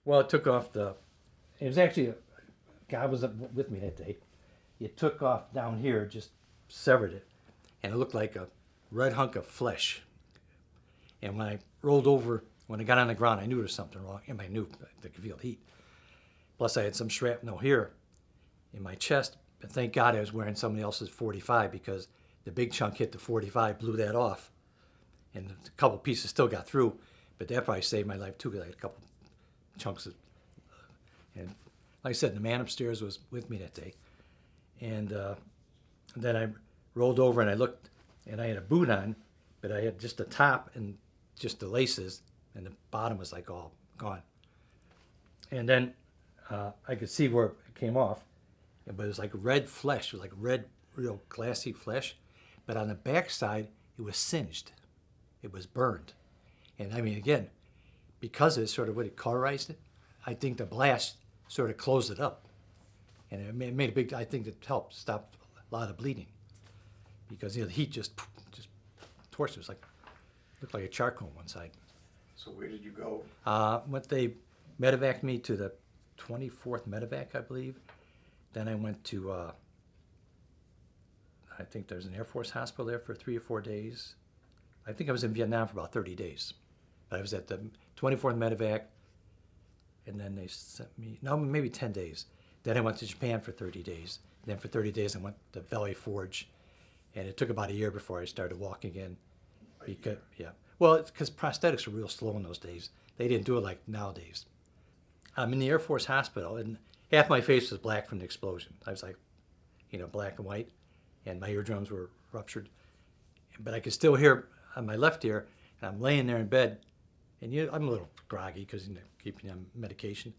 Well, it took off it was actually, a guy was with me that day. It took off down here, just severed it. And it looked like a red hunk of flesh. And when I rolled over, when I got on the ground, I knew there was something wrong. And I knew I could feel heat. Plus, I had some shrapnel here in my chest. But thank God I was wearing somebody else's 45 because the big chunk hit the 45, blew that off. And a couple pieces still got through. But that probably saved my life too because I had a couple chunks of. And like I said, the man upstairs was with me that day. And then I rolled over and I looked, and I had a boot on, but I had just the top and just the laces, and the bottom was like all gone. And then I could see where it came off, but it was like red flesh. It was like red, real glassy flesh. But on the back side, it was singed. It was burned. And I mean, again, because of sort of what it colorized it, I think the blast sort of closed it up. And it made a big, I think it helped stop a lot of bleeding. Because the heat just torched it. It was like, looked like a charcoal on one side. So where did you go? They medevaced me to the 24th medevac, I believe. Then I went to, I think there's an Air Force hospital there for 3 or 4 days. I think I was in Vietnam for about 30 days. But I was at the 24th medevac, and then they sent me, no, maybe 10 days. Then I went to Japan for 30 days. Then for 30 days I went to Valley Forge, and it took about a year before I started walking again. Because, yeah. Well, it's because prosthetics were real slow in those days. They didn't do it like nowadays. I'm in the Air Force hospital, and half my face was black from the explosion. I was like, black and white, and my eardrums were ruptured. But I could still hear on my left ear, and I'm laying there in bed, and I'm a little groggy because keeping on medication,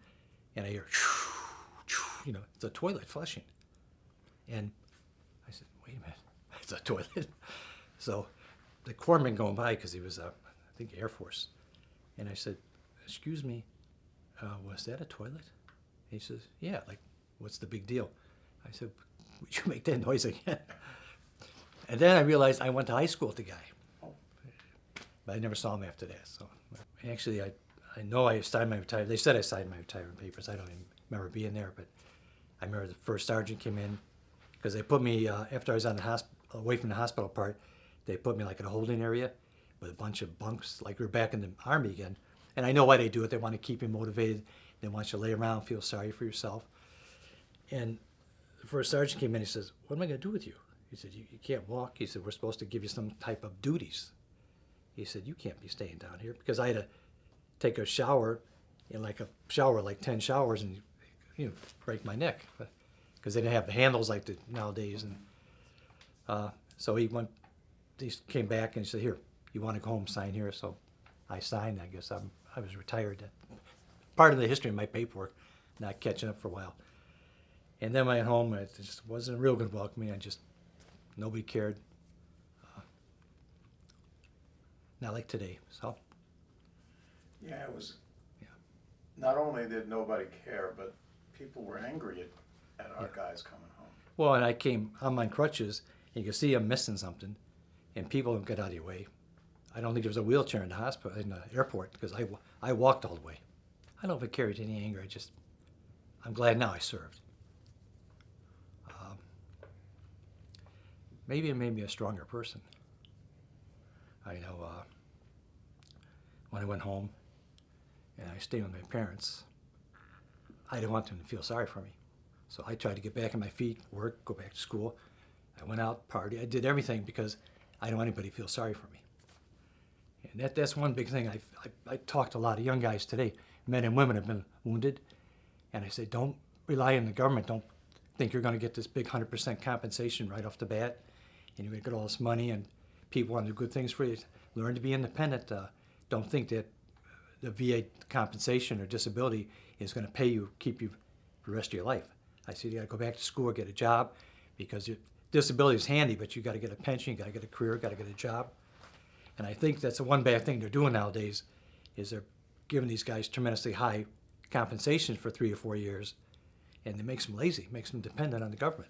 and I hear, it's a toilet flushing. And I said, wait a minute, it's a toilet. So the corpsman going by, because he was, I think, Air Force. And I said, excuse me, was that a toilet? He says, yeah, like, what's the big deal? I said, would you make that noise again? And then I realized I went to high school with the guy. But I never saw him after that. So actually, I know I signed my retirement. They said I signed my retirement papers. I don't even remember being there, but I remember the first sergeant came in because they put me, after I was on the away from the hospital part, they put me like in a holding area with a bunch of bunks, like we we're back in the Army again. And I know why they do it. They want to keep you motivated. They want you to lay around, feel sorry for yourself. And the first sergeant came in, he says, what am I going to do with you? He said, you can't walk. He said, we're supposed to give you some type of duties. He said, you can't be staying down here, because I had to take a shower in like 10 showers and break my neck because they didn't have the handles like nowadays. And so he came back and he said, here, you want to go home, sign here. So I signed. I guess I was retired. Part of the history of my paperwork, not catching up for a while. And then when I went home, it just wasn't a real good welcoming. Nobody cared. Not like today. So. Yeah, it was. Yeah. Not only did nobody care, but people were angry at our guys coming home. Well, and I'm on crutches, and you can see I'm missing something, and people don't get out of your way. I don't think there was a wheelchair in the hospital, in the airport, because I walked all the way. I don't know if it carried any anger. I'm glad now I served. Maybe it made me a stronger person. I know when I went home and I stayed with my parents, I didn't want them to feel sorry for me. So I tried to get back on my feet, work, go back to school. I went out, party. I did everything because I don't want anybody to feel sorry for me. And that's one big thing. I talked to a lot of young guys today. Men and women have been wounded. And I say, don't rely on the government. Don't think you're going to get this big 100% compensation right off the bat. And you're going to get all this money and people want to do good things for you. Learn to be independent. Don't think that the VA compensation or disability is going to pay you, keep you for the rest of your life. I said, you got to go back to school, get a job, because your disability is handy, but you got to get a pension, you got to get a career, got to get a job. And I think that's the one bad thing they're doing nowadays, is they're giving these guys tremendously high compensation for 3 or 4 years, and it makes them lazy, makes them dependent on the government.